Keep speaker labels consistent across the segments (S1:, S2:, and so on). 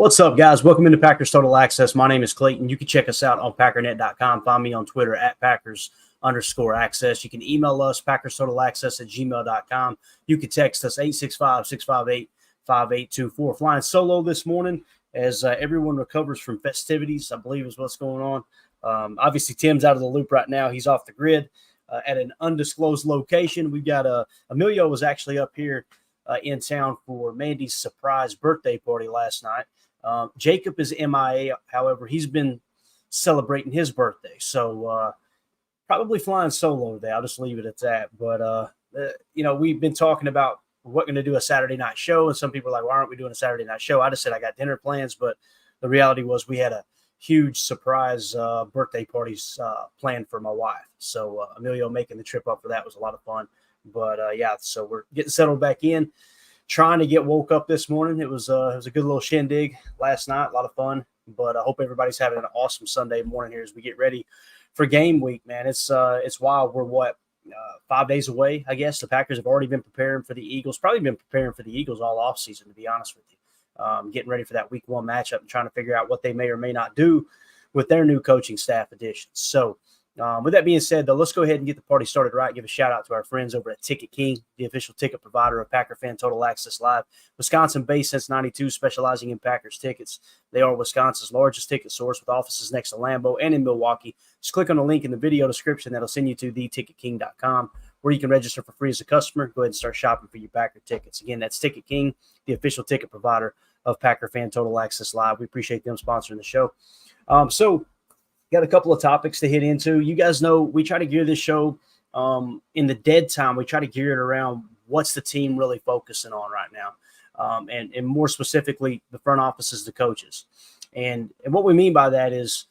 S1: What's up, guys? Welcome into Packers Total Access. My name is Clayton. You can check us out on packernet.com. Find me on Twitter at Packers_access. You can email us, PackersTotalAccess@gmail.com. You can text us 865-658-5824. Flying solo this morning as everyone recovers from festivities, I believe is what's going on. Obviously, Tim's out of the loop right now. He's off the grid at an undisclosed location. We've got Emilio was actually up here in town for Mandy's surprise birthday party last night. Jacob is MIA. However, he's been celebrating his birthday. So probably flying solo today. I'll just leave it at that. But, we've been talking about what going to do a Saturday night show. And some people are like, why aren't we doing a Saturday night show? I just said I got dinner plans. But the reality was we had a huge surprise birthday parties planned for my wife. So Emilio making the trip up for that was a lot of fun. But, so we're getting settled back in. Trying to get woke up this morning. It was a good little shindig last night, a lot of fun. But I hope everybody's having an awesome Sunday morning here as we get ready for game week, man. It's wild. We're 5 days away, I guess. The Packers have already been preparing for the Eagles, probably been preparing for the Eagles all offseason, to be honest with you. Getting ready for that week one matchup and trying to figure out what they may or may not do with their new coaching staff additions. So, with that being said, though, let's go ahead and get the party started right. Give a shout out to our friends over at Ticket King, the official ticket provider of Packer Fan Total Access Live. Wisconsin-based since '92, specializing in Packers tickets. They are Wisconsin's largest ticket source with offices next to Lambeau and in Milwaukee. Just click on the link in the video description that'll send you to theticketking.com, where you can register for free as a customer. Go ahead and start shopping for your Packer tickets. Again, that's Ticket King, the official ticket provider of Packer Fan Total Access Live. We appreciate them sponsoring the show. Got a couple of topics to hit into. You guys know we try to gear this show in the dead time. We try to gear it around what's the team really focusing on right now, and more specifically, the front offices, the coaches. And what we mean by that is,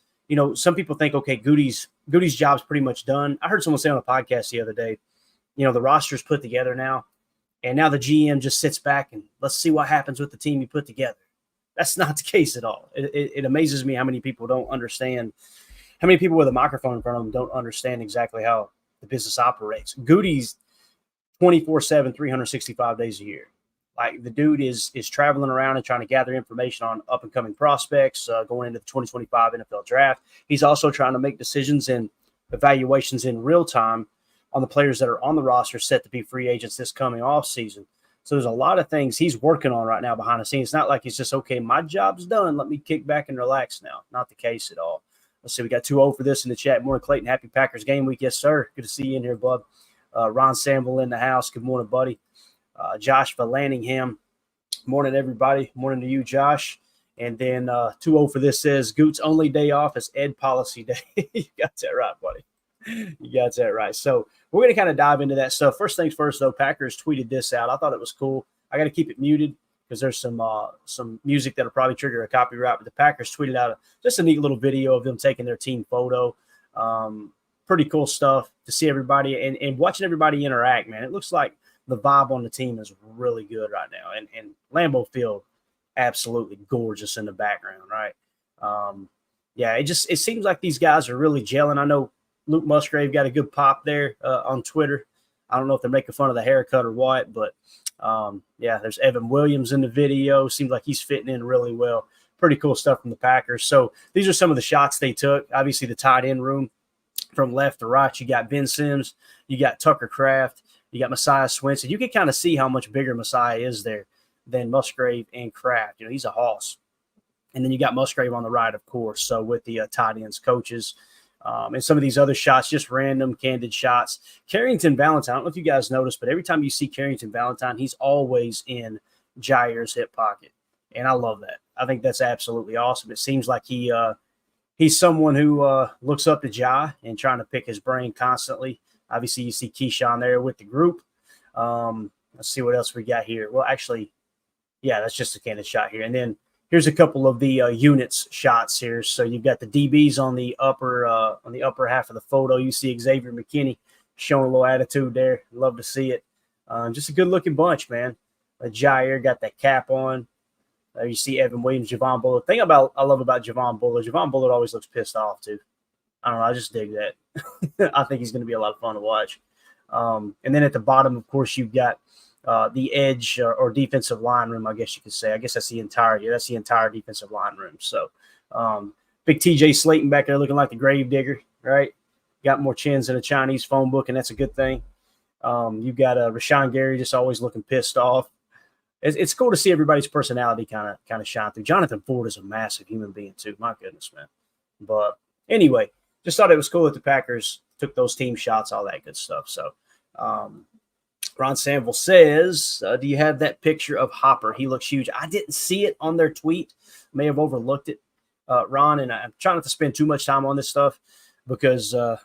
S1: some people think, okay, Goody's job's pretty much done. I heard someone say on a podcast the other day, the roster's put together now, and now the GM just sits back and let's see what happens with the team you put together. That's not the case at all. It amazes me how many people don't understand. How many people with a microphone in front of them don't understand exactly how the business operates? Goody's 24/7, 365 days a year. Like, the dude is traveling around and trying to gather information on up-and-coming prospects going into the 2025 NFL draft. He's also trying to make decisions and evaluations in real time on the players that are on the roster set to be free agents this coming off season. So there's a lot of things he's working on right now behind the scenes. It's not like he's just, okay, my job's done, let me kick back and relax now. Not the case at all. Let's see, we got 2-0 for this in the chat. Morning, Clayton. Happy Packers game week. Yes, sir. Good to see you in here, bud. Ron Samble in the house. Good morning, buddy. Josh Vallanningham. Morning, everybody. Morning to you, Josh. And then 2-0 for this says, Goot's only day off is Ed Policy Day. You got that right, buddy. You got that right. So we're going to kind of dive into that stuff. First things first, though, Packers tweeted this out. I thought it was cool. I got to keep it muted because there's some music that'll probably trigger a copyright. But the Packers tweeted out just a neat little video of them taking their team photo. Pretty cool stuff to see everybody and watching everybody interact, man. It looks like the vibe on the team is really good right now. And Lambeau Field, absolutely gorgeous in the background, right? It seems like these guys are really gelling. I know Luke Musgrave got a good pop there on Twitter. I don't know if they're making fun of the haircut or what, but there's Evan Williams in the video. Seems like he's fitting in really well. Pretty cool stuff from the Packers. So these are some of the shots they took. Obviously, the tight end room from left to right. You got Ben Sims. You got Tucker Kraft. You got Messiah Swinson. You can kind of see how much bigger Messiah is there than Musgrave and Kraft. He's a hoss. And then you got Musgrave on the right, of course. So with the tight ends coaches. And some of these other shots, just random, candid shots. Carrington Valentine, I don't know if you guys noticed, but every time you see Carrington Valentine, he's always in Jair's hip pocket. And I love that. I think that's absolutely awesome. It seems like he's someone who looks up to Jai and trying to pick his brain constantly. Obviously, you see Keyshawn there with the group. Let's see what else we got here. Well, actually, that's just a candid shot here. And then here's a couple of the units shots here. So you've got the DBs on the upper half of the photo. You see Xavier McKinney showing a little attitude there. Love to see it. Just a good-looking bunch, man. Jair got that cap on. You see Evan Williams, Javon Bullard. The thing I love about Javon Bullard always looks pissed off, too. I don't know. I just dig that. I think he's going to be a lot of fun to watch. And then at the bottom, of course, you've got the edge or defensive line room, I guess you could say. I guess that's the entire defensive line room. So big TJ Slayton back there looking like the grave digger, right? Got more chins than a Chinese phone book, and that's a good thing. You've got Rashawn Gary just always looking pissed off. It's cool to see everybody's personality kind of shine through. Jonathan Ford is a massive human being too. My goodness, man. But anyway, just thought it was cool that the Packers took those team shots, all that good stuff. So Ron Sanville says, do you have that picture of Hopper? He looks huge. I didn't see it on their tweet. May have overlooked it, Ron, and I'm trying not to spend too much time on this stuff because on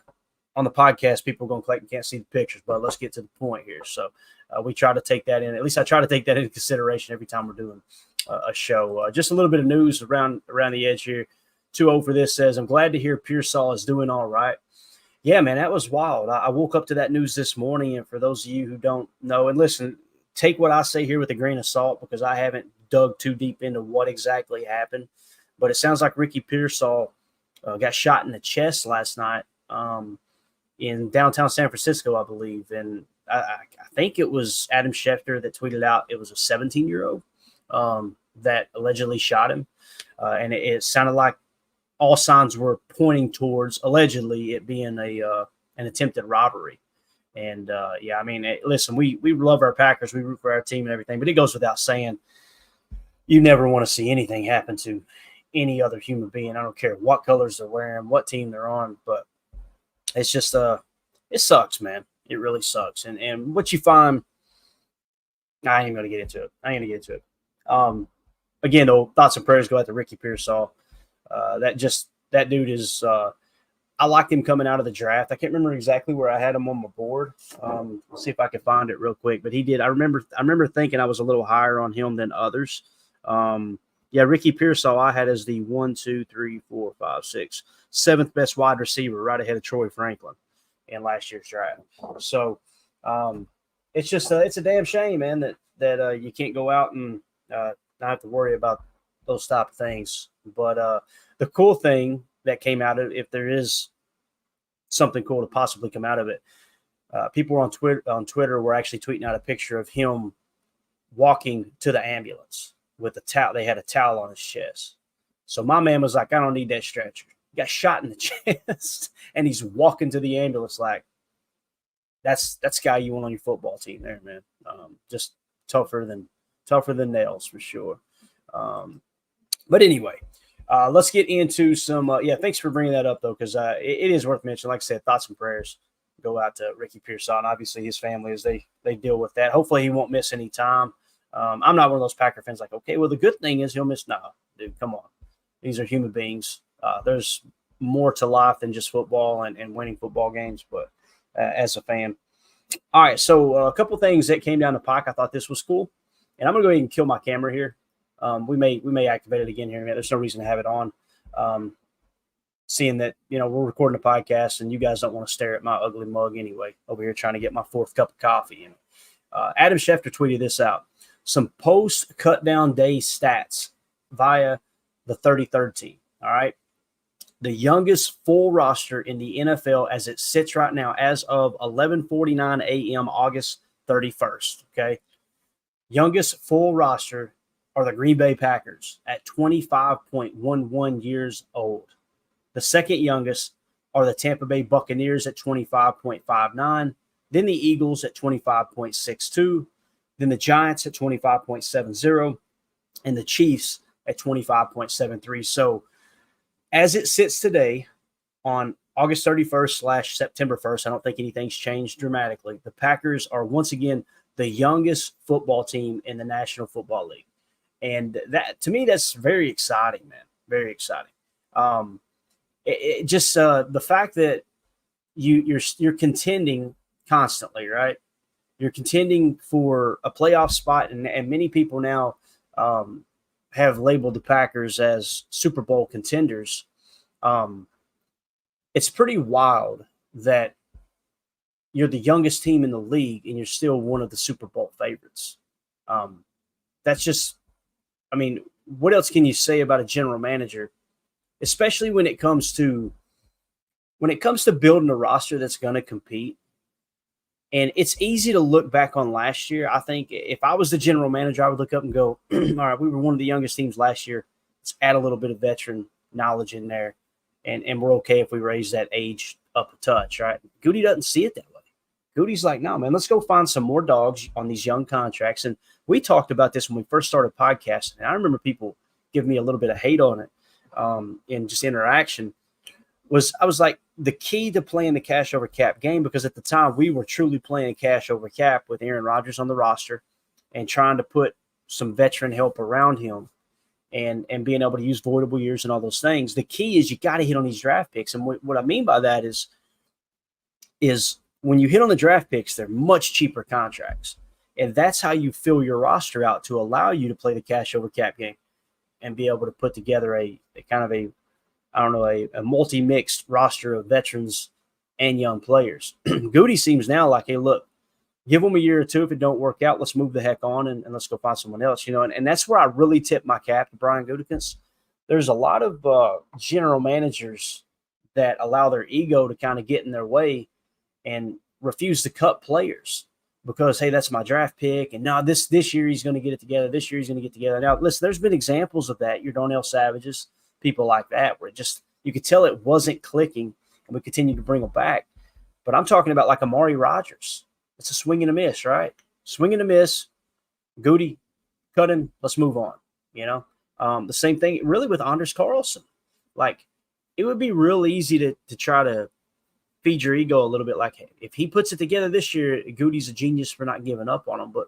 S1: the podcast, people are going to click and can't see the pictures, but let's get to the point here. So we try to take that in. At least I try to take that into consideration every time we're doing a show. Just a little bit of news around the edge here. 2-0 for this says, I'm glad to hear Pearsall is doing all right. Yeah, man, that was wild. I woke up to that news this morning, and for those of you who don't know, and listen, take what I say here with a grain of salt because I haven't dug too deep into what exactly happened, but it sounds like Ricky Pearsall got shot in the chest last night in downtown San Francisco, I believe, and I think it was Adam Schefter that tweeted out it was a 17-year-old that allegedly shot him, and it sounded like all signs were pointing towards allegedly it being an attempted robbery. And yeah, I mean, listen, we love our Packers, we root for our team and everything, but it goes without saying, you never want to see anything happen to any other human being. I don't care what colors they're wearing, what team they're on, but it's just it sucks, man. It really sucks. And what you find, I ain't gonna get into it. Again, though, thoughts and prayers go out to Ricky Pearsall. That dude is I liked him coming out of the draft. I can't remember exactly where I had him on my board. Let's see if I can find it real quick. But he did. I remember thinking I was a little higher on him than others. Yeah, Ricky Pearsall I had as the 7th best wide receiver, right ahead of Troy Franklin in last year's draft. So it's just it's a damn shame, man, that you can't go out and not have to worry about those type of things. But the cool thing that came out of it, if there is something cool to possibly come out of it, people on Twitter were actually tweeting out a picture of him walking to the ambulance with a towel. They had a towel on his chest. So my man was like, I don't need that stretcher. He got shot in the chest, and he's walking to the ambulance like, that's the guy you want on your football team there, man. Just tougher than nails for sure. But anyway, let's get into some. Thanks for bringing that up though, because it is worth mentioning. Like I said, thoughts and prayers go out to Ricky Pearsall and obviously his family as they deal with that. Hopefully he won't miss any time. I'm not one of those Packer fans like, okay, well the good thing is he'll miss. No, dude, come on. These are human beings. There's more to life than just football and winning football games. But as a fan, all right. So a couple things that came down the pike. I thought this was cool, and I'm gonna go ahead and kill my camera here. We may activate it again here. There's no reason to have it on. Seeing that, we're recording a podcast and you guys don't want to stare at my ugly mug anyway, over here trying to get my 4th cup of coffee. Adam Schefter tweeted this out. Some post-cut down day stats via the 33rd team. All right. The youngest full roster in the NFL as it sits right now, as of 11:49 a.m. August 31st. Okay. Youngest full roster are the Green Bay Packers at 25.11 years old. The second youngest are the Tampa Bay Buccaneers at 25.59, then the Eagles at 25.62, then the Giants at 25.70, and the Chiefs at 25.73. So as it sits today on August 31st / September 1st, I don't think anything's changed dramatically. The Packers are once again the youngest football team in the National Football League. And that, to me, that's very exciting, man. Very exciting. The fact that you're contending constantly, right? You're contending for a playoff spot, and many people now have labeled the Packers as Super Bowl contenders. It's pretty wild that you're the youngest team in the league and you're still one of the Super Bowl favorites. That's just, I mean, what else can you say about a general manager, especially when it comes to building a roster that's going to compete? And it's easy to look back on last year. I think if I was the general manager, I would look up and go, all right, we were one of the youngest teams last year. Let's add a little bit of veteran knowledge in there. And we're okay if we raise that age up a touch, right? Goody doesn't see it that way. Goody's like, no, man, let's go find some more dogs on these young contracts. And we talked about this when we first started podcasting. And I remember people giving me a little bit of hate on it in just interaction. I was like, the key to playing the cash over cap game, because at the time we were truly playing cash over cap with Aaron Rodgers on the roster and trying to put some veteran help around him and being able to use voidable years and all those things. The key is you got to hit on these draft picks. And what I mean by that is when you hit on the draft picks, they're much cheaper contracts. And that's how you fill your roster out to allow you to play the cash over cap game and be able to put together a multi-mixed roster of veterans and young players. Goody seems now like, hey, look, give them a year or two. If it don't work out, let's move the heck on and let's go find someone else, and that's where I really tip my cap to Brian Gutekunst. There's a lot of general managers that allow their ego to kind of get in their way and refuse to cut players because, hey, that's my draft pick. And now this year he's going to get it together. This year he's going to get together. Now, listen, there's been examples of that. Your Darnell Savages, people like that, where you could tell it wasn't clicking, and we continue to bring them back. But I'm talking about like Amari Rodgers. It's a swing and a miss, right? Swing and a miss. Goody, cut him. Let's move on. The same thing really with Anders Carlson. Like, it would be real easy to try to feed your ego a little bit. Like, hey, if he puts it together this year, Goody's a genius for not giving up on him. But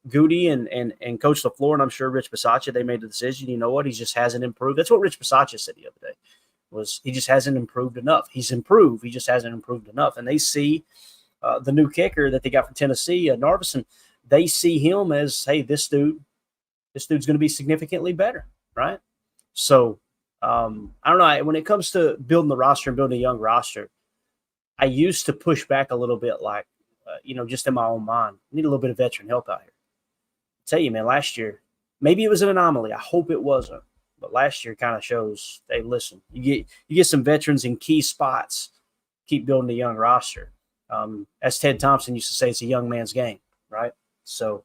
S1: Goody and Coach LaFleur, and I'm sure Rich Bisaccia, they made the decision. You know what? He just hasn't improved. That's what Rich Bisaccia said the other day, was he just hasn't improved enough. He's improved. He just hasn't improved enough. And they see the new kicker that they got from Tennessee, Narvison, they see him as, hey, this dude's going to be significantly better, right? So I don't know. When it comes to building the roster and building a young roster, I used to push back a little bit, like, just in my own mind, I need a little bit of veteran help out here. Tell you, man, last year, maybe it was an anomaly. I hope it wasn't. But last year kind of shows, hey, listen, you get some veterans in key spots, keep building a young roster. As Ted Thompson used to say, it's a young man's game, right? So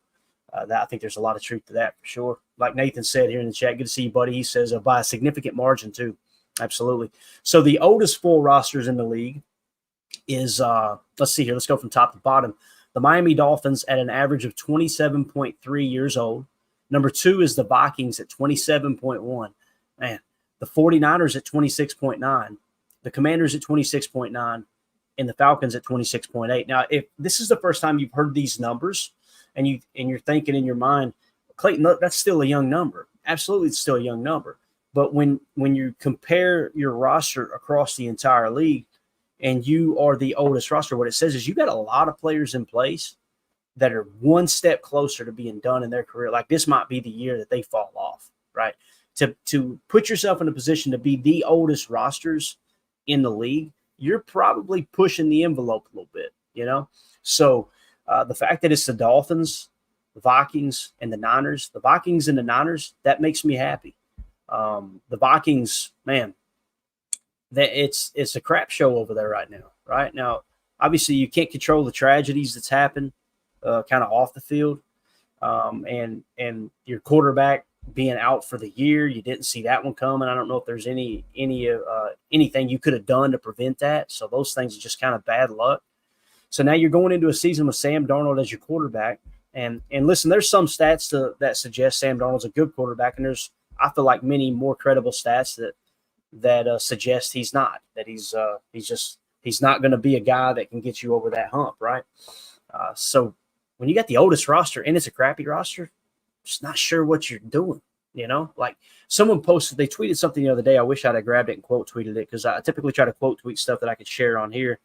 S1: I think there's a lot of truth to that for sure. Like Nathan said here in the chat, good to see you, buddy. He says by a significant margin too. Absolutely. So the oldest full rosters in the league is, let's see here. Let's go from top to bottom. The Miami Dolphins at an average of 27.3 years old. Number 2 is the Vikings at 27.1. Man, the 49ers at 26.9. The Commanders at 26.9. And the Falcons at 26.8. Now, if this is the first time you've heard these numbers and you're thinking in your mind, Clayton, that's still a young number. Absolutely, it's still a young number. But when you compare your roster across the entire league and you are the oldest roster, what it says is you got a lot of players in place that are one step closer to being done in their career. Like, this might be the year that they fall off, right? To put yourself in a position to be the oldest rosters in the league, you're probably pushing the envelope a little bit, So the fact that it's the Dolphins, the Vikings, and the Niners, that makes me happy. The Vikings, man, it's a crap show over there right now. Right now, obviously, you can't control the tragedies that's happened kind of off the field, and your quarterback being out for the year, you didn't see that one coming. I don't know if there's anything you could have done to prevent that. So those things are just kind of bad luck. So now you're going into a season with Sam Darnold as your quarterback, and listen, there's some stats that suggest Sam Darnold's a good quarterback, and there's, I feel like, many more credible stats that suggest he's not. That he's not going to be a guy that can get you over that hump, right? So when you got the oldest roster and it's a crappy roster, just not sure what you're doing, Like, someone posted, they tweeted something the other day. I wish I'd have grabbed it and quote tweeted it, because I typically try to quote tweet stuff that I could share on here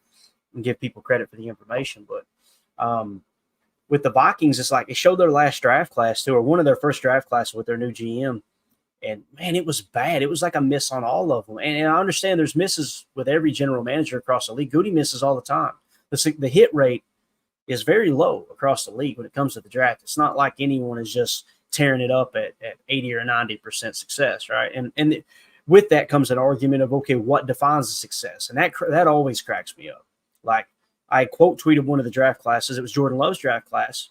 S1: and give people credit for the information. But with the Vikings, it's like, it showed their last draft class too, or one of their first draft classes with their new GM. And man, it was bad. It was like a miss on all of them. And I understand there's misses with every general manager across the league. Goody misses all the time. The hit rate is very low across the league when it comes to the draft. It's not like anyone is just tearing it up at 80 or 90% success, right? And with that comes an argument of, okay, what defines the success? And that always cracks me up. Like, I quote tweeted one of the draft classes. It was Jordan Love's draft class.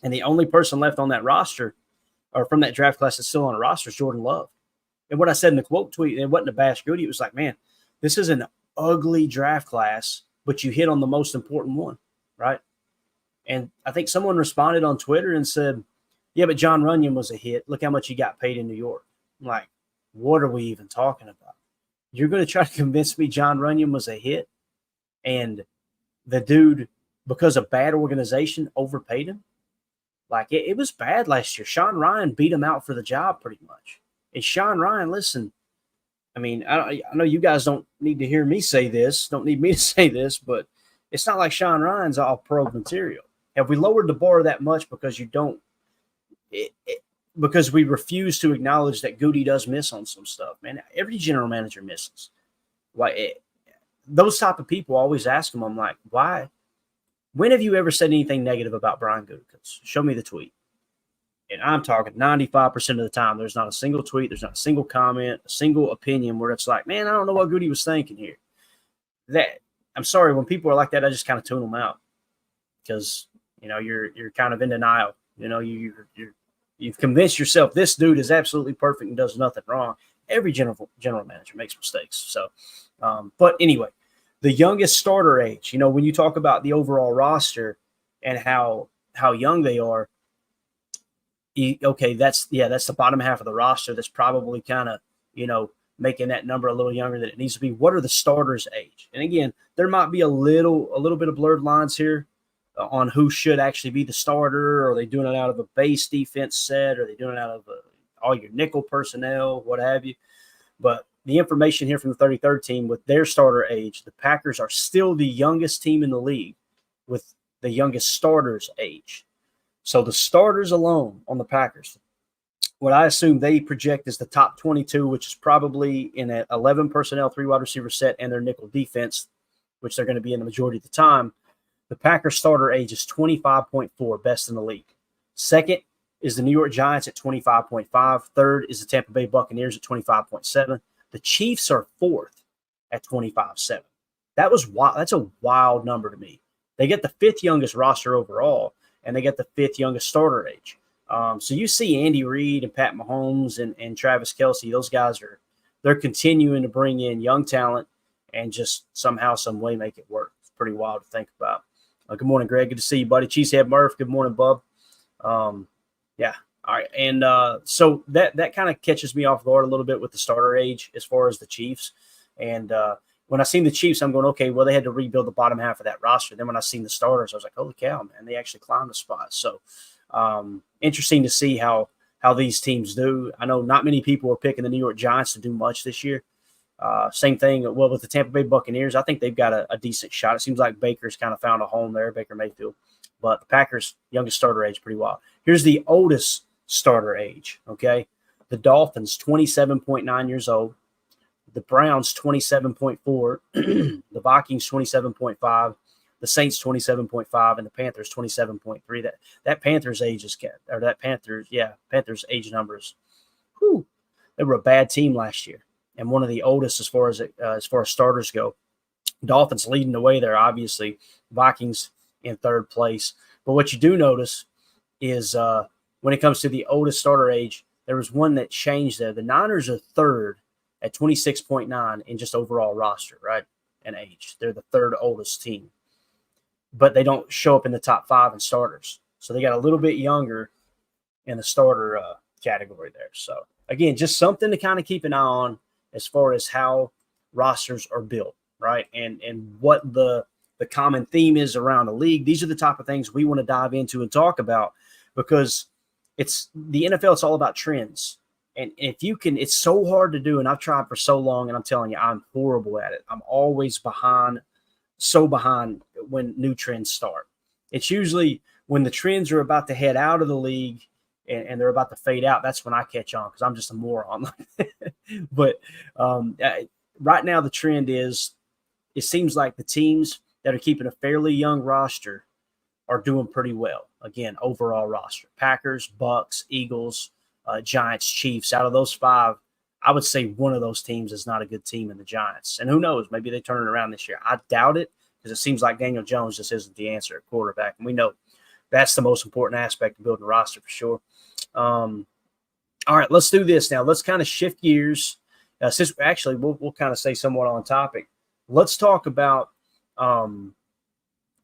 S1: And the only person left on that roster or from that draft class that's still on a roster is Jordan Love. And what I said in the quote tweet, it wasn't a bash Goody. It was like, man, this is an ugly draft class, but you hit on the most important one, right? And I think someone responded on Twitter and said, yeah, but John Runyon was a hit. Look how much he got paid in New York. I'm like, what are we even talking about? You're going to try to convince me John Runyon was a hit and the dude, because of bad organization, overpaid him? Like, it was bad last year. Sean Ryan beat him out for the job pretty much. And Sean Ryan, listen, I mean, I know you guys don't need to hear me say this, don't need me to say this, but it's not like Sean Ryan's all pro material. Have we lowered the bar that much because you don't because we refuse to acknowledge that Goody does miss on some stuff, man? Every general manager misses. Those type of people always ask him, I'm like, why? When have you ever said anything negative about Brian Gutekunst? Show me the tweet. And I'm talking 95% of the time, there's not a single tweet, there's not a single comment, a single opinion where it's like, man, I don't know what Goody was thinking here. I'm sorry, when people are like that, I just kind of tune them out because, you're kind of in denial. You've convinced yourself this dude is absolutely perfect and does nothing wrong. Every general manager makes mistakes. So, but anyway, the youngest starter age, when you talk about the overall roster and how young they are, that's the bottom half of the roster that's probably kind of, making that number a little younger than it needs to be. What are the starters' age? And again, there might be a little bit of blurred lines here on who should actually be the starter. Are they doing it out of a base defense set? Are they doing it out of all your nickel personnel, what have you? But the information here from the 33rd team with their starter age, the Packers are still the youngest team in the league with the youngest starters age. So the starters alone on the Packers, what I assume they project is the top 22, which is probably in an 11 personnel, 3 wide receiver set and their nickel defense, which they're going to be in the majority of the time. The Packers starter age is 25.4, best in the league. Second is the New York Giants at 25.5. Third is the Tampa Bay Buccaneers at 25.7. The Chiefs are fourth at 25.7. That was wild. That's a wild number to me. They get the fifth youngest roster overall, and they get the fifth youngest starter age. So you see Andy Reid and Pat Mahomes and Travis Kelce, those guys they're continuing to bring in young talent and just somehow, some way make it work. It's pretty wild to think about. Good morning, Greg. Good to see you, buddy. Cheesehead Murph. Good morning, bub. Yeah. All right. And so that kind of catches me off guard a little bit with the starter age as far as the Chiefs. And when I seen the Chiefs, I'm going, okay, well, they had to rebuild the bottom half of that roster. Then when I seen the starters, I was like, holy cow, man, they actually climbed the spot. So interesting to see how these teams do. I know not many people are picking the New York Giants to do much this year. Same thing, well, with the Tampa Bay Buccaneers, I think they've got a decent shot. It seems like Baker's kind of found a home there, Baker Mayfield. But the Packers' youngest starter age, pretty wild. Here's the oldest starter age, okay? The Dolphins, 27.9 years old. The Browns, 27.4. The Vikings, 27.5. The Saints, 27.5. And the Panthers, 27.3. That Panthers age is – or that Panthers age numbers. Whew, they were a bad team last year. And one of the oldest as far as starters go. Dolphins leading the way there, obviously. Vikings in third place. But what you do notice is when it comes to the oldest starter age, there was one that changed there. The Niners are third at 26.9 in just overall roster, right, and age. They're the third oldest team. But they don't show up in the top 5 in starters. So they got a little bit younger in the starter category there. So, again, just something to kind of keep an eye on as far as how rosters are built, right, and what the common theme is around the league. These are the type of things we want to dive into and talk about because it's the NFL. It's all about trends. And if you can, it's so hard to do. And I've tried for so long, and I'm telling you, I'm horrible at it. I'm always so behind when new trends start. It's usually when the trends are about to head out of the league and they're about to fade out. That's when I catch on because I'm just a moron. But right now the trend is it seems like the teams that are keeping a fairly young roster are doing pretty well. Again, overall roster. Packers, Bucks, Eagles, Giants, Chiefs. Out of those 5, I would say one of those teams is not a good team in the Giants. And who knows? Maybe they turn it around this year. I doubt it because it seems like Daniel Jones just isn't the answer at quarterback. And we know that's the most important aspect of building a roster for sure. All right, let's do this now. Let's kind of shift gears. Since actually we'll kind of stay somewhat on topic. Let's talk about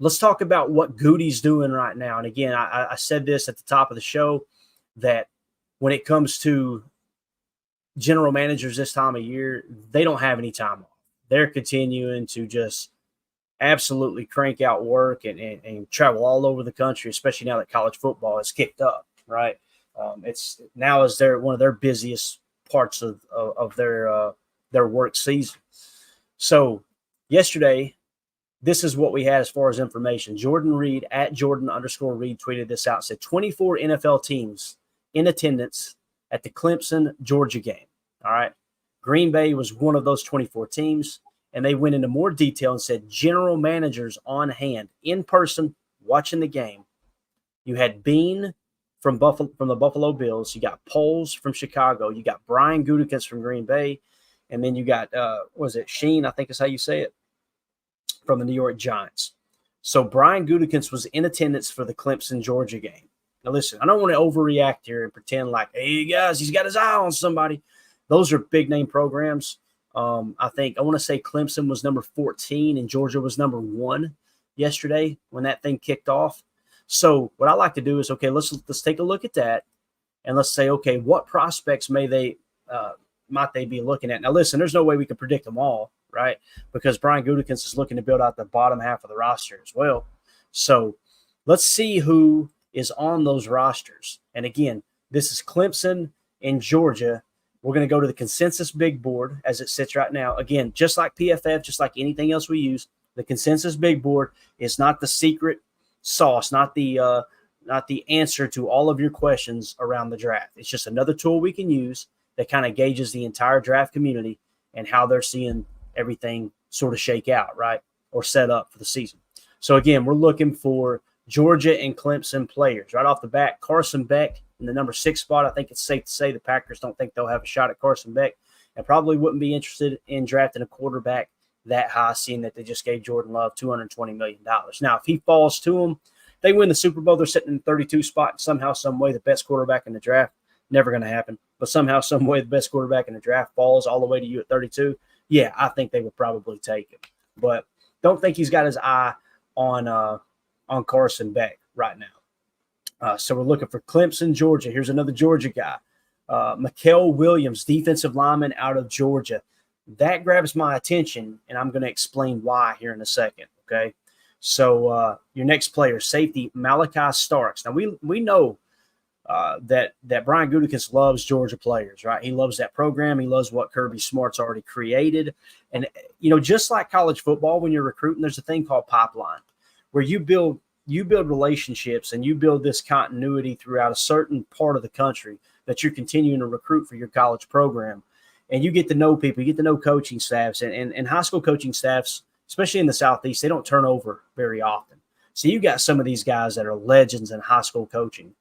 S1: what Goody's doing right now. And again, I said this at the top of the show that when it comes to general managers this time of year, they don't have any time off. They're continuing to just absolutely crank out work and travel all over the country, especially now that college football has kicked up, right? It's now is one of their busiest parts of their work season. So yesterday, this is what we had as far as information. Jordan Reed at Jordan_Reed tweeted this out, said 24 NFL teams in attendance at the Clemson Georgia game. All right. Green Bay was one of those 24 teams, and they went into more detail and said general managers on hand in person watching the game. You had Bean from the Buffalo Bills. You got Poles from Chicago. You got Brian Gutekunst from Green Bay. And then you got, Sheen, I think is how you say it, from the New York Giants. So Brian Gutekunst was in attendance for the Clemson Georgia game. Now, listen, I don't want to overreact here and pretend like, hey, guys, he's got his eye on somebody. Those are big-name programs. I want to say Clemson was number 14 and Georgia was number 1 yesterday when that thing kicked off. So what I like to do is, okay, let's take a look at that, and let's say, okay, what prospects might they be looking at? Now, listen, there's no way we can predict them all, right? Because Brian Gutekunst is looking to build out the bottom half of the roster as well. So let's see who is on those rosters. And again, this is Clemson and Georgia. We're going to go to the consensus big board as it sits right now. Again, just like PFF, just like anything else we use, the consensus big board is not the secret sauce, not the answer to all of your questions around the draft. It's just another tool we can use that kind of gauges the entire draft community and how they're seeing everything sort of shake out, right, or set up for the season. So again, we're looking for Georgia and Clemson players right off the bat. Carson Beck in the number 6 spot. I think it's safe to say the Packers don't think they'll have a shot at Carson Beck and probably wouldn't be interested in drafting a quarterback that high, seeing that they just gave Jordan Love $220 million. Now, if he falls to them, they win the Super Bowl, they're sitting in the 32 spot, somehow, some way, the best quarterback in the draft. Never going to happen. But somehow, some way, the best quarterback in the draft falls all the way to you at 32. Yeah, I think they would probably take him. But don't think he's got his eye on Carson Beck right now. So we're looking for Clemson, Georgia. Here's another Georgia guy. Mikael Williams, defensive lineman out of Georgia. That grabs my attention, and I'm going to explain why here in a second, okay? So your next player, safety, Malachi Starks. Now, we know that Brian Gutekunst loves Georgia players, right? He loves that program. He loves what Kirby Smart's already created. And, just like college football, when you're recruiting, there's a thing called pipeline where you build relationships and you build this continuity throughout a certain part of the country that you're continuing to recruit for your college program. And you get to know people, you get to know coaching staffs and high school coaching staffs, especially in the Southeast, they don't turn over very often. So you got some of these guys that are legends in high school coaching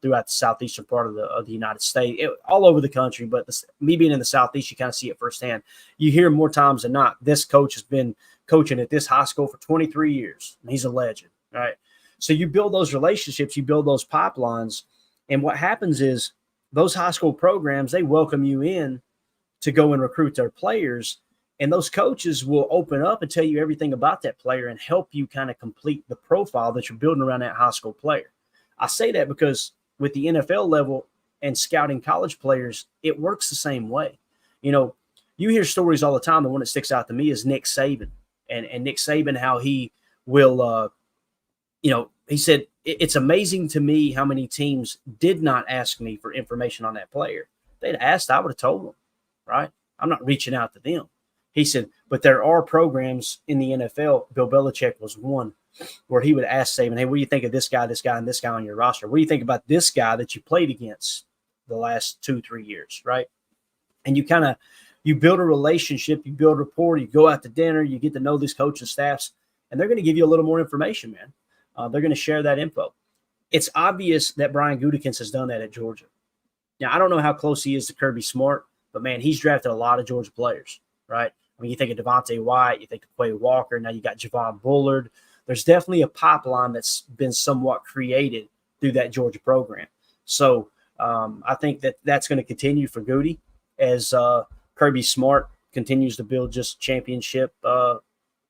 S1: throughout the southeastern part of the United States, all over the country. But me being in the Southeast, you kind of see it firsthand. You hear more times than not, this coach has been coaching at this high school for 23 years, and he's a legend, right? So you build those relationships, you build those pipelines, and what happens is those high school programs, they welcome you in to go and recruit their players, and those coaches will open up and tell you everything about that player and help you kind of complete the profile that you're building around that high school player. I say that because with the NFL level and scouting college players, it works the same way. You hear stories all the time. The one that sticks out to me is Nick Saban and Nick Saban, how he will, he said, it's amazing to me how many teams did not ask me for information on that player. If they'd asked, I would have told them, right? I'm not reaching out to them. He said, but there are programs in the NFL, Bill Belichick was one, where he would ask Saban, hey, what do you think of this guy, and this guy on your roster? What do you think about this guy that you played against the last 2-3 years, right? And you build a relationship, you build rapport, you go out to dinner, you get to know these coaching staffs, and they're going to give you a little more information, man. They're going to share that info. It's obvious that Brian Gutekunst has done that at Georgia. Now, I don't know how close he is to Kirby Smart, but, man, he's drafted a lot of Georgia players, right? I mean, you think of Devontae White, you think of Quay Walker, now you got Javon Bullard. There's definitely a pipeline that's been somewhat created through that Georgia program. So I think that's going to continue for Goody as Kirby Smart continues to build just championship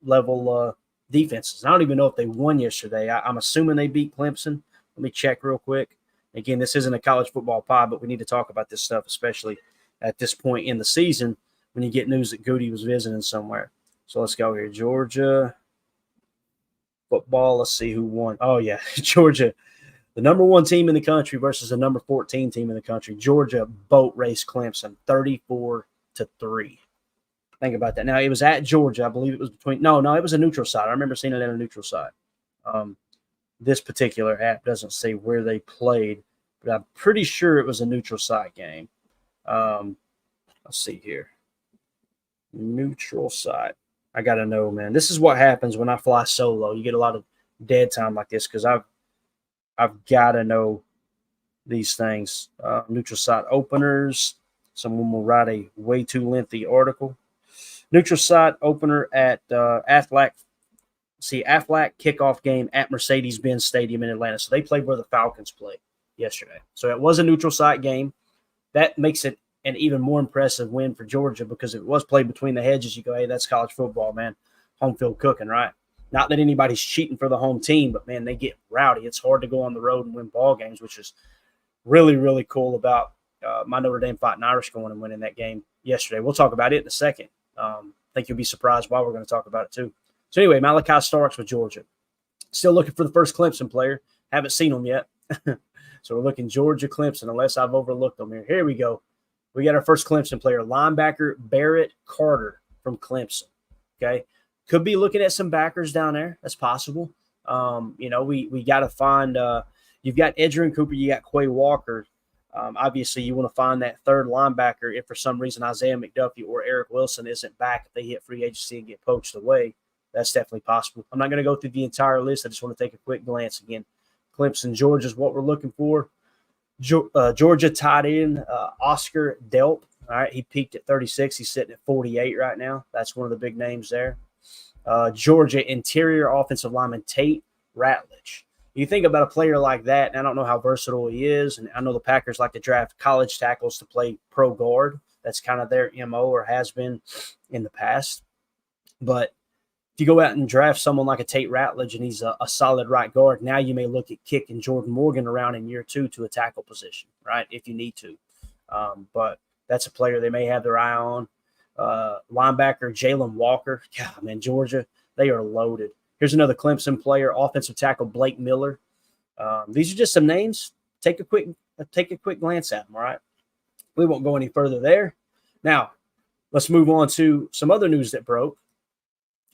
S1: level defenses. I don't even know if they won yesterday. I'm assuming they beat Clemson. Let me check real quick. Again, this isn't a college football pod, but we need to talk about this stuff, especially at this point in the season when you get news that Goody was visiting somewhere. So let's go here. Georgia football. Let's see who won. Oh, yeah, Georgia. The number 1 team in the country versus the number 14 team in the country. Georgia boat raced Clemson 34-3. Think about that. Now, it was at Georgia. I believe it was between – no, it was a neutral site. I remember seeing it at a neutral site. This particular app doesn't say where they played, but I'm pretty sure it was a neutral site game. Let's see here. Neutral site. I got to know, man. This is what happens when I fly solo. You get a lot of dead time like this because I've got to know these things. Neutral site openers. Someone will write a way too lengthy article. Neutral site opener at Aflac kickoff game at Mercedes-Benz Stadium in Atlanta. So they played where the Falcons played yesterday. So it was a neutral site game. That makes it an even more impressive win for Georgia because if it was played between the hedges, you go, hey, that's college football, man. Home field cooking, right? Not that anybody's cheating for the home team, but, man, they get rowdy. It's hard to go on the road and win ball games, which is really, really cool about my Notre Dame Fighting Irish going and winning that game yesterday. We'll talk about it in a second. I think you'll be surprised why we're going to talk about it too. So anyway, Malachi Starks with Georgia. Still looking for the first Clemson player. Haven't seen them yet. So we're looking Georgia, Clemson, unless I've overlooked them here. Here we go. We got our first Clemson player, linebacker Barrett Carter from Clemson. Okay. Could be looking at some backers down there. That's possible. We got to find you've got Edgerrin Cooper, you got Quay Walker. Obviously, you want to find that third linebacker if for some reason Isaiah McDuffie or Eric Wilson isn't back. If they hit free agency and get poached away, that's definitely possible. I'm not going to go through the entire list. I just want to take a quick glance again. Clemson, Georgia is what we're looking for. Georgia tight end Oscar Delp. All right, he peaked at 36. He's sitting at 48 right now. That's one of the big names there. Georgia interior offensive lineman Tate Ratledge. You think about a player like that, and I don't know how versatile he is, and I know the Packers like to draft college tackles to play pro guard. That's kind of their MO or has been in the past. But if you go out and draft someone like a Tate Ratledge and he's a solid right guard, now you may look at kicking Jordan Morgan around in year 2 to a tackle position, right, if you need to. But that's a player they may have their eye on. Linebacker Jalen Walker. God, man, Georgia, they are loaded. Here's another Clemson player, offensive tackle Blake Miller. These are just some names. Take a quick glance at them, all right? We won't go any further there. Now, let's move on to some other news that broke.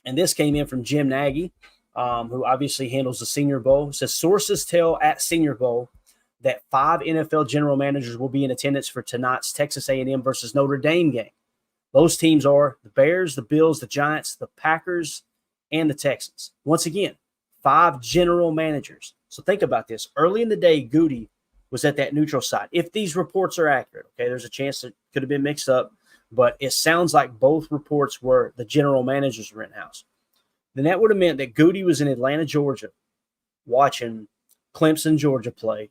S1: And this came in from Jim Nagy, who obviously handles the Senior Bowl. It says, sources tell at Senior Bowl that 5 NFL general managers will be in attendance for tonight's Texas A&M versus Notre Dame game. Those teams are the Bears, the Bills, the Giants, the Packers, and the Texans. Once again, 5 general managers. So think about this. Early in the day, Goody was at that neutral site. If these reports are accurate, okay, there's a chance it could have been mixed up, but it sounds like both reports were the general managers were in-house. Then that would have meant that Goody was in Atlanta, Georgia, watching Clemson, Georgia play,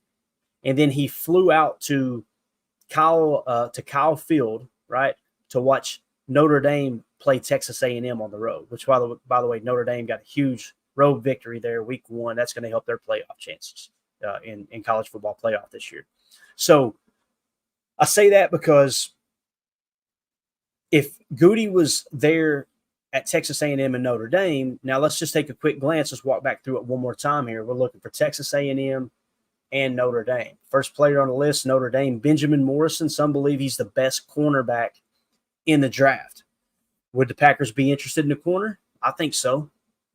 S1: and then he flew out to Kyle Field, right, to watch Notre Dame play Texas A&M on the road, which, by the way, Notre Dame got a huge road victory there week 1. That's going to help their playoff chances in college football playoff this year. So I say that because if Goody was there at Texas A&M and Notre Dame, now let's just take a quick glance. Let's walk back through it one more time here. We're looking for Texas A&M and Notre Dame. First player on the list, Notre Dame, Benjamin Morrison. Some believe he's the best cornerback in the draft. Would the Packers be interested in the corner? I think so.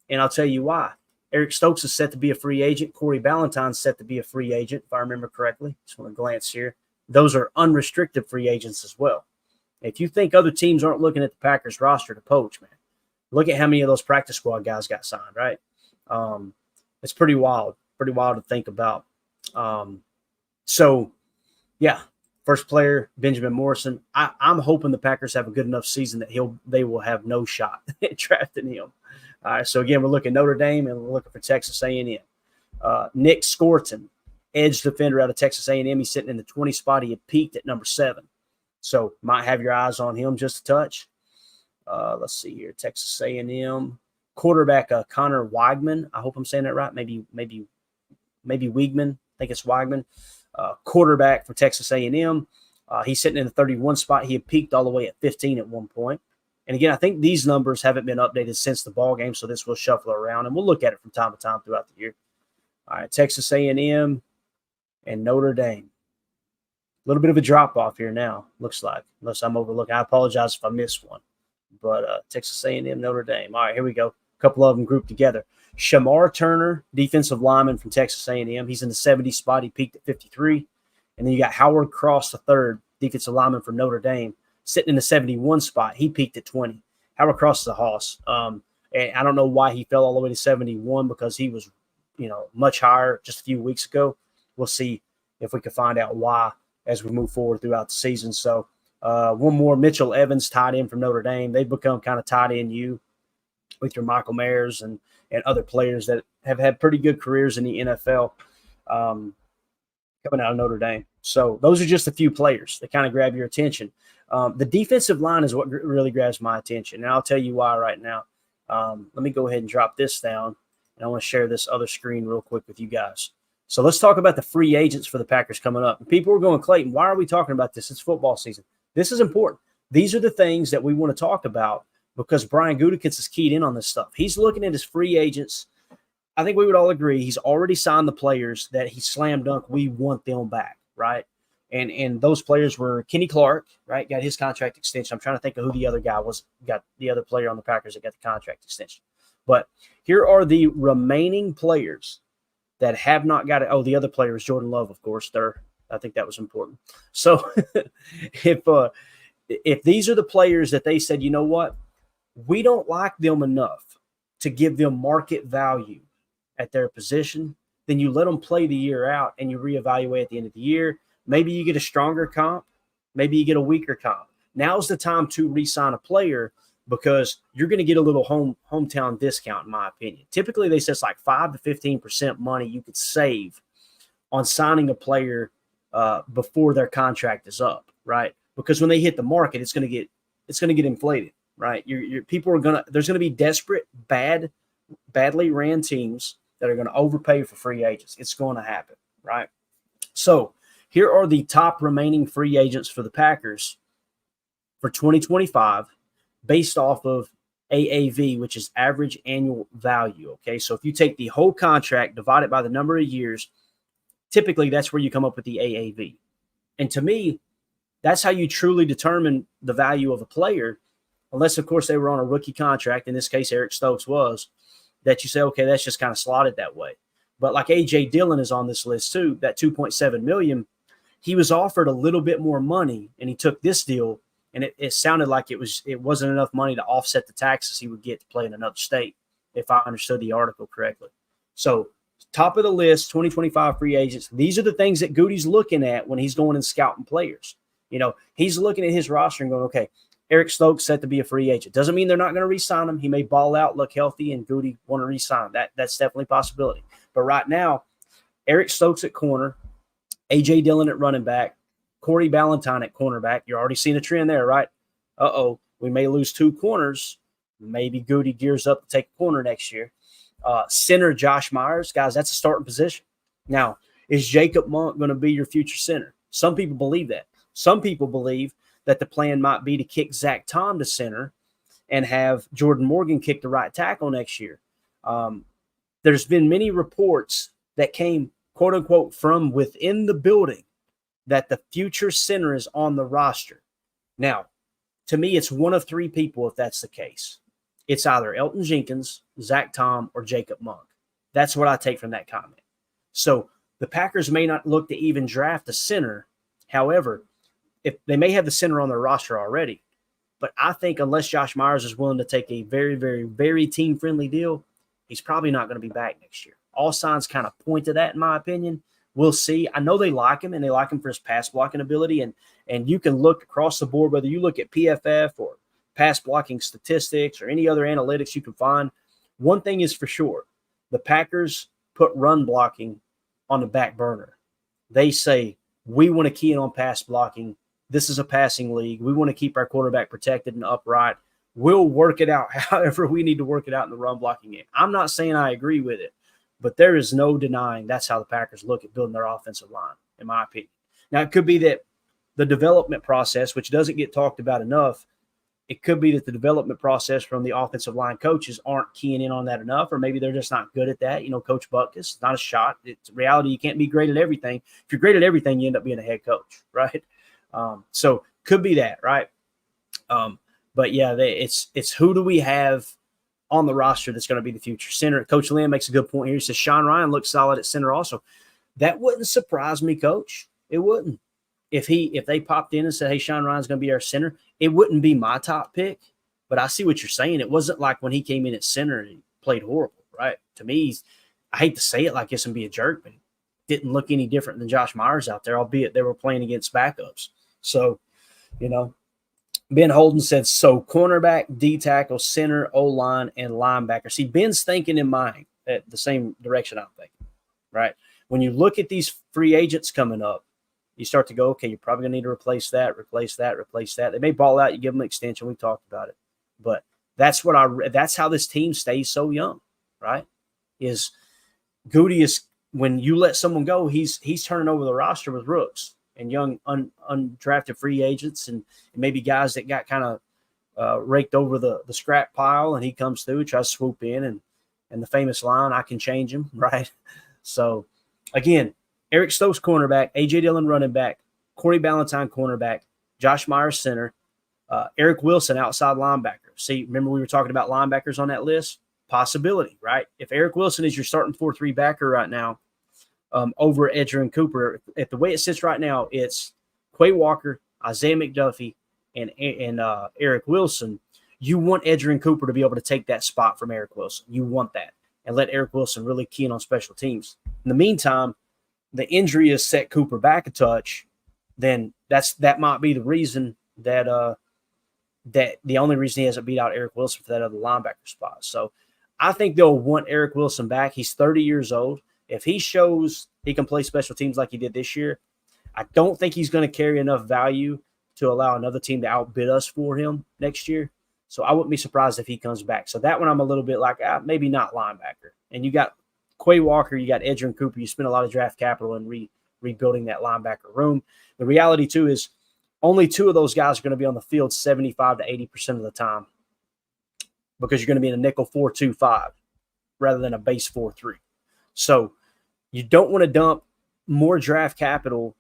S1: And I'll tell you why. Eric Stokes is set to be a free agent. Corey Ballantyne's set to be a free agent, if I remember correctly. Just want to glance here. Those are unrestricted free agents as well. If you think other teams aren't looking at the Packers roster to poach, man, look at how many of those practice squad guys got signed, right? It's pretty wild to think about. So, yeah, First player, Benjamin Morrison. I'm hoping the Packers have a good enough season that they will have no shot at drafting him. All right, so again, we're looking Notre Dame and we're looking for Texas A&M. Nick Scorton, edge defender out of Texas A&M. He's sitting in the 20 spot. He had peaked at number 7. So might have your eyes on him just a touch. Let's see here. Texas A&M. Quarterback Connor Weigman. I hope I'm saying that right. Maybe Weigman. I think it's Weigman. Quarterback for Texas A&M. He's sitting in the 31 spot. He had peaked all the way at 15 at one point. And again, I think these numbers haven't been updated since the ball game, so this will shuffle around, and we'll look at it from time to time throughout the year. All right, Texas A&M and Notre Dame. A little bit of a drop-off here now, looks like, unless I'm overlooking. I apologize if I missed one. But Texas A&M, Notre Dame. All right, here we go. A couple of them grouped together. Shamar Turner, defensive lineman from Texas A&M. He's in the 70 spot. He peaked at 53. And then you got Howard Cross III, defensive lineman from Notre Dame, sitting in the 71 spot. He peaked at 20. Howard Cross is a hoss. And I don't know why he fell all the way to 71 because he was, much higher just a few weeks ago. We'll see if we can find out why as we move forward throughout the season. So one more, Mitchell Evans, tight end from Notre Dame. They've become kind of tight end with your Michael Mayers and other players that have had pretty good careers in the NFL coming out of Notre Dame. So those are just a few players that kind of grab your attention. The defensive line is what really grabs my attention, and I'll tell you why right now. Let me go ahead and drop this down, and I want to share this other screen real quick with you guys. So let's talk about the free agents for the Packers coming up. And people are going, Clayton, why are we talking about this? It's football season. This is important. These are the things that we want to talk about because Brian Gutekunst is keyed in on this stuff. He's looking at his free agents. I think we would all agree he's already signed the players that he slam dunk. We want them back, right? And those players were Kenny Clark, right? Got his contract extension. I'm trying to think of who the other guy was. Got the other player on the Packers that got the contract extension. But here are the remaining players that have not got it. Oh, the other player is Jordan Love, of course. I think that was important. So if these are the players that they said, you know what, we don't like them enough to give them market value at their position, then you let them play the year out and you reevaluate at the end of the year. Maybe you get a stronger comp. Maybe you get a weaker comp. Now's the time to re-sign a player because you're going to get a little hometown discount, in my opinion. Typically, they say it's like 5 to 15% money you could save on signing a player before their contract is up, right? Because when they hit the market, it's going to get inflated, right? There's going to be desperate, badly ran teams that are going to overpay for free agents. It's going to happen, right? So here are the top remaining free agents for the Packers for 2025 based off of AAV, which is average annual value, okay? So if you take the whole contract, divide it by the number of years, typically that's where you come up with the AAV. And to me, that's how you truly determine the value of a player, unless, of course, they were on a rookie contract. In this case, Eric Stokes was, that you say, okay, that's just kind of slotted that way. But like A.J. Dillon is on this list too, that $2.7 million, he was offered a little bit more money, and he took this deal, and it sounded like it wasn't enough money to offset the taxes he would get to play in another state, if I understood the article correctly. So top of the list, 2025 free agents. These are the things that Goody's looking at when he's going and scouting players. He's looking at his roster and going, okay, Eric Stokes set to be a free agent. Doesn't mean they're not going to re-sign him. He may ball out, look healthy, and Goody want to re-sign him. That's definitely a possibility. But right now, Eric Stokes at corner, A.J. Dillon at running back, Corey Ballantyne at cornerback. You're already seeing a trend there, right? We may lose 2 corners. Maybe Goody gears up to take a corner next year. Center Josh Myers. Guys, that's a starting position. Now, is Jacob Monk going to be your future center? Some people believe that. Some people believe that the plan might be to kick Zach Tom to center and have Jordan Morgan kick the right tackle next year. There's been many reports that came, quote unquote, from within the building that the future center is on the roster. Now, to me, it's one of 3 people if that's the case. It's either Elton Jenkins, Zach Tom, or Jacob Monk. That's what I take from that comment. So the Packers may not look to even draft a center. However, if they may have the center on their roster already, but I think unless Josh Myers is willing to take a very, very, very team-friendly deal, he's probably not going to be back next year. All signs kind of point to that, in my opinion, We'll see. I know they like him, and they like him for his pass blocking ability. And you can look across the board, whether you look at PFF or pass blocking statistics or any other analytics you can find. One thing is for sure, the Packers put run blocking on the back burner. They say, we want to key in on pass blocking. This is a passing league. We want to keep our quarterback protected and upright. We'll work it out however we need to work it out in the run blocking game. I'm not saying I agree with it, but there is no denying that's how the Packers look at building their offensive line, in my opinion. Now, it could be that the development process, which doesn't get talked about enough, it could be that the development process from the offensive line coaches aren't keying in on that enough, or maybe they're just not good at that. Coach Butkus, not a shot. It's reality. You can't be great at everything. If you're great at everything, you end up being a head coach, right? So could be that, right? But yeah, it's who do we have on the roster that's going to be the future center? Coach Lynn makes a good point here. He says Sean Ryan looks solid at center also. That wouldn't surprise me, Coach. It wouldn't. If they popped in and said, hey, Sean Ryan's going to be our center, it wouldn't be my top pick. But I see what you're saying. It wasn't like when he came in at center and he played horrible, right? To me, I hate to say it like this and be a jerk, but he didn't look any different than Josh Myers out there, albeit they were playing against backups. So, Ben Holden said, so cornerback, D-tackle, center, O-line, and linebacker. See, Ben's thinking in mind at the same direction I'm thinking, right? When you look at these free agents coming up, you start to go, okay, you're probably going to need to replace that. They may ball out. You give them an extension. We talked about it. But that's how this team stays so young, right? Is Goody is when you let someone go, he's turning over the roster with rooks and young undrafted free agents and maybe guys that got kind of raked over the scrap pile, and he comes through, tries to swoop in, and the famous line, I can change him, right? So, again, Eric Stokes, cornerback, A.J. Dillon, running back, Corey Ballantyne, cornerback, Josh Myers, center, Eric Wilson, outside linebacker. See, remember we were talking about linebackers on that list? Possibility, right? If Eric Wilson is your starting 4-3 backer right now, over Edgerrin Cooper, at the way it sits right now, it's Quay Walker, Isaiah McDuffie, and Eric Wilson. You want Edgerrin Cooper to be able to take that spot from Eric Wilson. You want that, and let Eric Wilson really key in on special teams. In the meantime, the injury has set Cooper back a touch. Then that might be the reason that the only reason he hasn't beat out Eric Wilson for that other linebacker spot. So I think they'll want Eric Wilson back. He's 30 years old. If he shows he can play special teams like he did this year, I don't think he's going to carry enough value to allow another team to outbid us for him next year. So I wouldn't be surprised if he comes back. So that one I'm a little bit like, maybe not linebacker. And you got Quay Walker, you got Edgerrin Cooper. You spend a lot of draft capital in rebuilding that linebacker room. The reality, too, is only two of those guys are going to be on the field 75 to 80% of the time because you're going to be in a nickel 4-2-5 rather than a base 4-3. So you don't want to dump more draft capital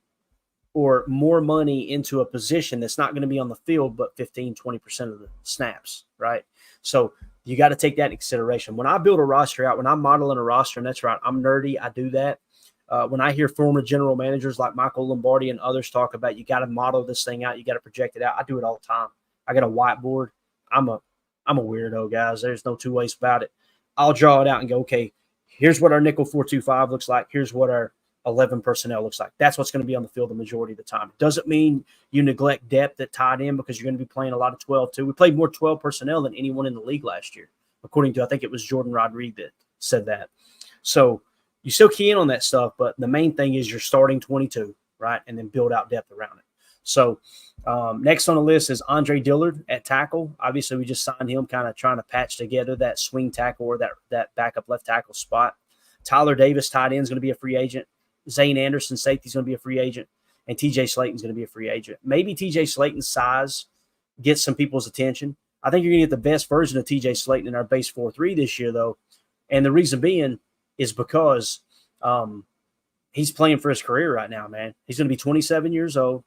S1: or more money into a position that's not going to be on the field but 15, 20% of the snaps, right? So you got to take that into consideration. When I build a roster out, when I'm modeling a roster, and that's right, I'm nerdy, I do that. When I hear former general managers like Michael Lombardi and others talk about you got to model this thing out, you got to project it out, I do it all the time. I got a whiteboard. I'm a weirdo, guys. There's no two ways about it. I'll draw it out and go, okay, here's what our nickel 4-2-5 looks like. Here's what our 11 personnel looks like. That's what's going to be on the field the majority of the time. It doesn't mean you neglect depth at tight end because you're going to be playing a lot of 12 too. We played more 12 personnel than anyone in the league last year, according to, I think it was Jordan Rodriguez that said that. So you still key in on that stuff, but the main thing is you're starting 22, right? And then build out depth around it. So next on the list is Andre Dillard at tackle. Obviously, we just signed him, kind of trying to patch together that swing tackle or that backup left tackle spot. Tyler Davis, tight end, is going to be a free agent. Zane Anderson, safety, is going to be a free agent. And TJ Slayton is going to be a free agent. Maybe TJ Slayton's size gets some people's attention. I think you're going to get the best version of TJ Slayton in our base 4-3 this year, though. And the reason being is because he's playing for his career right now, man. He's going to be 27 years old,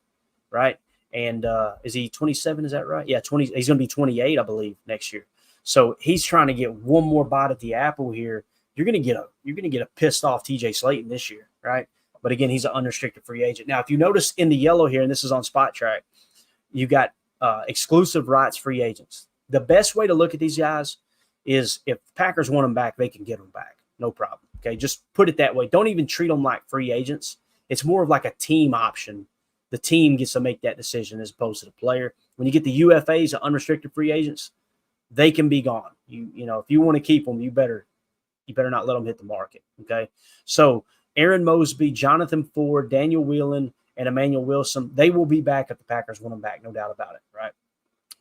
S1: right? And is he 27? Is that right? Yeah, 20. He's going to be 28, I believe, next year. So he's trying to get one more bite at the apple here. You're going to get a pissed off TJ Slayton this year, right? But again, he's an unrestricted free agent. Now, if you notice in the yellow here, and this is on Spot Track, you got exclusive rights free agents. The best way to look at these guys is if Packers want them back, they can get them back. No problem. Okay, just put it that way. Don't even treat them like free agents. It's more of like a team option. The team gets to make that decision as opposed to the player. When you get the UFAs, the unrestricted free agents, they can be gone. You know, if you want to keep them, you better not let them hit the market. Okay, so Aaron Mosby, Jonathan Ford, Daniel Whelan, and Emmanuel Wilson, they will be back if the Packers want them back, no doubt about it. Right.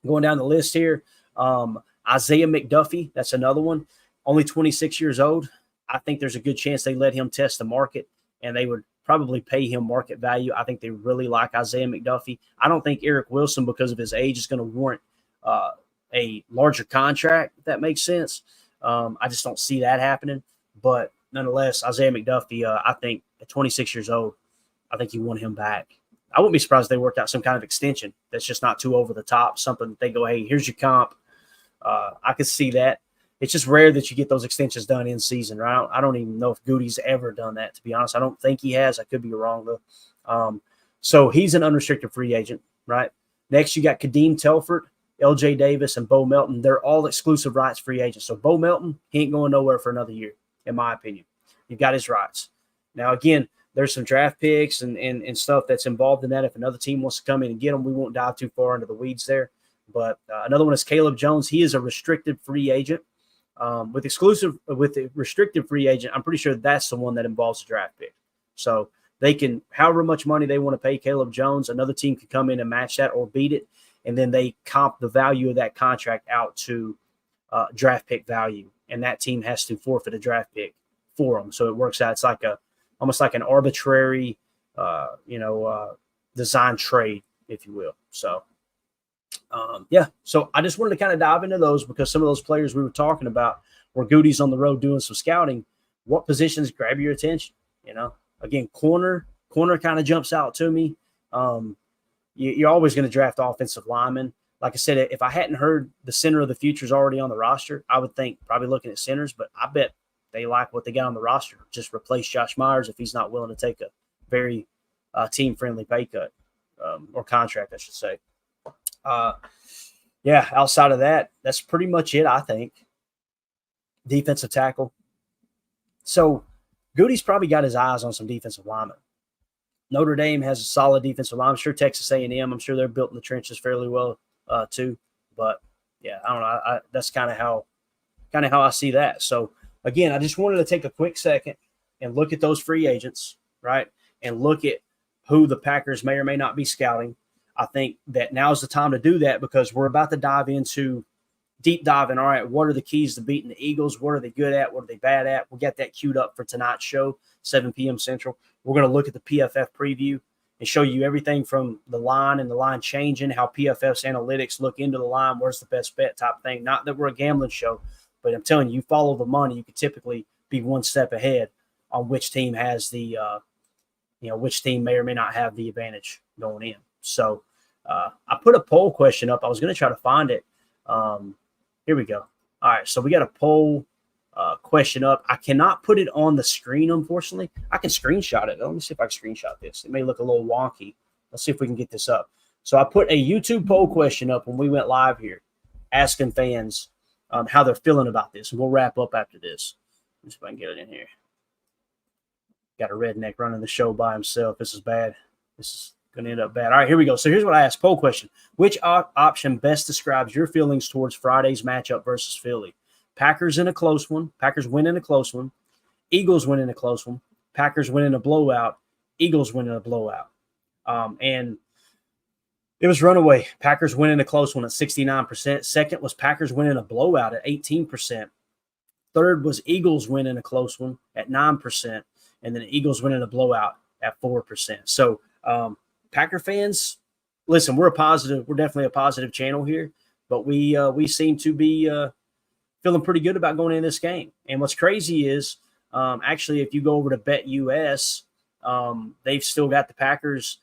S1: Going down the list here, Isaiah McDuffie, that's another one. Only 26 years old. I think there's a good chance they let him test the market, and they would probably pay him market value. I think they really like Isaiah McDuffie. I don't think Eric Wilson, because of his age, is going to warrant a larger contract, if that makes sense. I just don't see that happening. But nonetheless, Isaiah McDuffie, I think at 26 years old, I think you want him back. I wouldn't be surprised if they worked out some kind of extension that's just not too over the top, something that they go, hey, here's your comp. I could see that. It's just rare that you get those extensions done in season, right? I don't even know if Goody's ever done that, to be honest. I don't think he has. I could be wrong, though. So he's an unrestricted free agent, right? Next, you got Kadeem Telford, LJ Davis, and Bo Melton. They're all exclusive rights free agents. So Bo Melton, he ain't going nowhere for another year, in my opinion. You've got his rights. Now, again, there's some draft picks and stuff that's involved in that. If another team wants to come in and get them, we won't dive too far into the weeds there. But another one is Caleb Jones. He is a restricted free agent. With the restricted free agent, I'm pretty sure that's the one that involves a draft pick. So they can, however much money they want to pay Caleb Jones, another team can come in and match that or beat it, and then they comp the value of that contract out to draft pick value, and that team has to forfeit a draft pick for them. So it works out. It's like almost like an arbitrary, design trade, if you will. So. So I just wanted to kind of dive into those because some of those players we were talking about were Goody's on the road doing some scouting. What positions grab your attention? Again, corner kind of jumps out to me. You're always going to draft offensive linemen. Like I said, if I hadn't heard the center of the future is already on the roster, I would think probably looking at centers, but I bet they like what they got on the roster. Just replace Josh Myers if he's not willing to take a very team-friendly pay cut or contract, I should say. Outside of that, that's pretty much it, I think. Defensive tackle. So Goody's probably got his eyes on some defensive linemen. Notre Dame has a solid defensive line. I'm sure Texas A&M, I'm sure they're built in the trenches fairly well too. But yeah, I don't know. That's kind of how I see that. So again, I just wanted to take a quick second and look at those free agents, right? And look at who the Packers may or may not be scouting. I think that now's the time to do that because we're about to dive into deep diving. All right, what are the keys to beating the Eagles? What are they good at? What are they bad at? We'll get that queued up for tonight's show, 7 p.m. Central. We're going to look at the PFF preview and show you everything from the line and the line changing, how PFF's analytics look into the line, where's the best bet type thing. Not that we're a gambling show, but I'm telling you, you follow the money, you could typically be one step ahead on which team has the, which team may or may not have the advantage going in. So I put a poll question up. I was going to try to find it. Here we go. All right, so we got a poll question up. I cannot put it on the screen, unfortunately. I can screenshot it. Let me see if I can screenshot this. It may look a little wonky. Let's see if we can get this up. So I put a YouTube poll question up when we went live here, asking fans how they're feeling about this. And we'll wrap up after this. Let's see if I can get it in here. Got a redneck running the show by himself. This is bad. This is going to end up bad. All right, here we go. So here's what I asked. Poll question. Which option best describes your feelings towards Friday's matchup versus Philly? Packers in a close one. Packers win in a close one. Eagles win in a close one. Packers win in a blowout. Eagles win in a blowout. And it was runaway. Packers win in a close one at 69%. Second was Packers win in a blowout at 18%. Third was Eagles win in a close one at 9%. And then the Eagles win in a blowout at 4%. So, Packer fans, listen, we're definitely a positive channel here, but we seem to be feeling pretty good about going in this game. And what's crazy is actually if you go over to BetUS, they've still got the Packers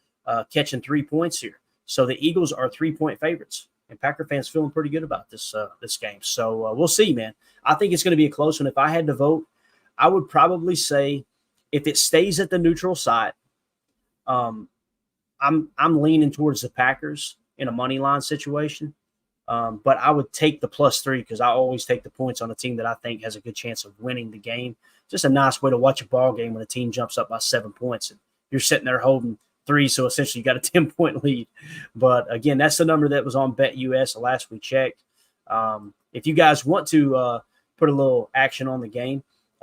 S1: catching 3 points here. So the Eagles are 3-point favorites, and Packer fans feeling pretty good about this game. So we'll see, man. I think it's going to be a close one. If I had to vote, I would probably say if it stays at the neutral site, I'm leaning towards the Packers in a money line situation, but I would take the +3 because I always take the points on a team that I think has a good chance of winning the game. just a nice way to watch a ball game when a team jumps up by 7 points and you're sitting there holding 3, so essentially you got a 10-point lead. But again, that's the number that was on BetUS the last we checked. If you guys want to put a little action on the game,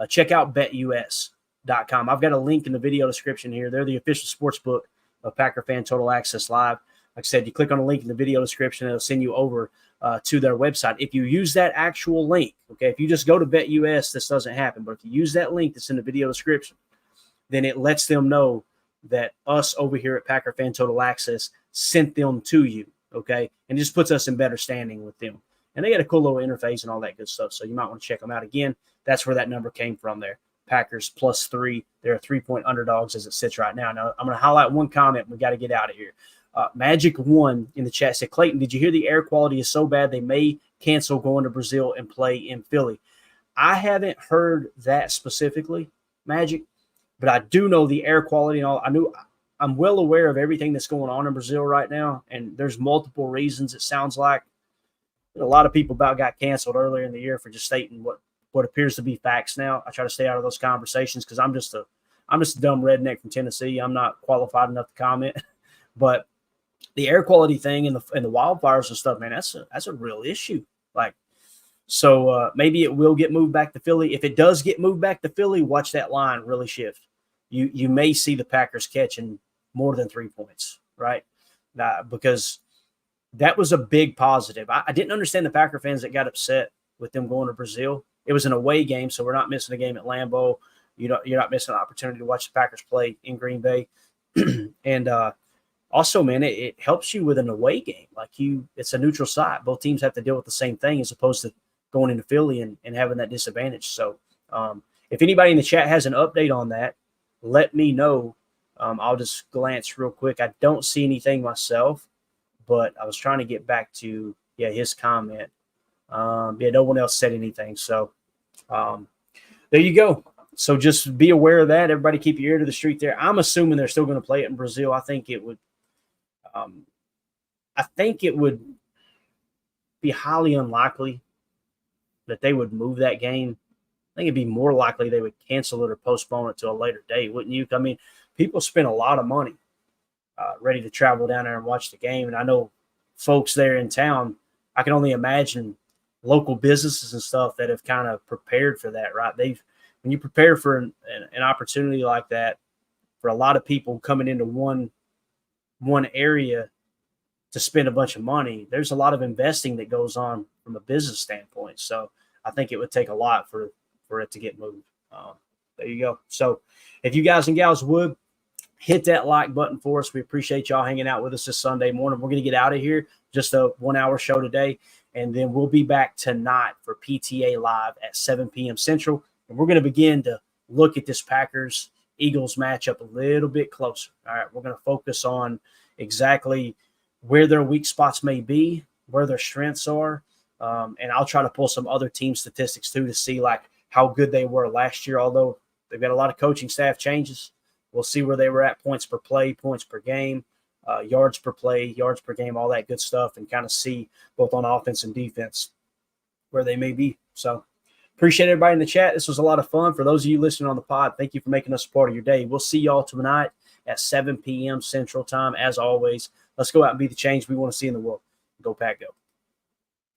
S1: check out BetUS.com. I've got a link in the video description here. They're the official sports book of Packer Fan Total Access Live. Like I said, you click on the link in the video description, it'll send you over to their website. If you use that actual link, okay, if you just go to BetUS, this doesn't happen. But if you use that link that's in the video description, then it lets them know that us over here at Packer Fan Total Access sent them to you, okay? And it just puts us in better standing with them. And they got a cool little interface and all that good stuff, so you might want to check them out. Again, that's where that number came from there. Packers +3. They're 3-point underdogs as it sits right now. Now, I'm going to highlight one comment. We got to get out of here. Magic1 in the chat said, Clayton, did you hear the air quality is so bad they may cancel going to Brazil and play in Philly? I haven't heard that specifically, Magic, but I do know the air quality and all. I'm well aware of everything that's going on in Brazil right now, and there's multiple reasons. It sounds like a lot of people about got canceled earlier in the year for just stating what appears to be facts now. I try to stay out of those conversations because I'm just a dumb redneck from Tennessee. I'm not qualified enough to comment, but the air quality thing and the wildfires and stuff, man, that's a real issue. So maybe it will get moved back to Philly. If it does get moved back to Philly, watch that line really shift. You may see the Packers catching more than 3 points, right? Because that was a big positive. I didn't understand the Packer fans that got upset with them going to Brazil. It was an away game, so we're not missing a game at Lambeau. You're not missing an opportunity to watch the Packers play in Green Bay. And also, man, it helps you with an away game. It's a neutral site. Both teams have to deal with the same thing as opposed to going into Philly and having that disadvantage. So if anybody in the chat has an update on that, let me know. I'll just glance real quick. I don't see anything myself, but I was trying to get back to, his comment. No one else said anything. So there you go. So just be aware of that. Everybody keep your ear to the street there. I'm assuming they're still going to play it in Brazil. I think it would be highly unlikely that they would move that game. I think it'd be more likely they would cancel it or postpone it to a later date, wouldn't you? I mean, people spend a lot of money ready to travel down there and watch the game. And I know folks there in town, I can only imagine local businesses and stuff that have kind of prepared for that, right? When you prepare for an opportunity like that, for a lot of people coming into one area to spend a bunch of money, there's a lot of investing that goes on from a business standpoint. So I think it would take a lot for it to get moved. There you go. So if you guys and gals would hit that like button for us, we appreciate y'all hanging out with us this Sunday morning. We're going to get out of here. Just a 1-hour show today. And then we'll be back tonight for PTA Live at 7 p.m. Central. And we're going to begin to look at this Packers-Eagles matchup a little bit closer. All right, we're going to focus on exactly where their weak spots may be, where their strengths are. And I'll try to pull some other team statistics too to see how good they were last year, although they've got a lot of coaching staff changes. We'll see where they were at points per play, points per game, yards per play, yards per game, all that good stuff, and kind of see both on offense and defense where they may be. So appreciate everybody in the chat. This was a lot of fun. For those of you listening on the pod, thank you for making us a part of your day. We'll see y'all tonight at 7 p.m. Central Time. As always, let's go out and be the change we want to see in the world. Go Pack, go.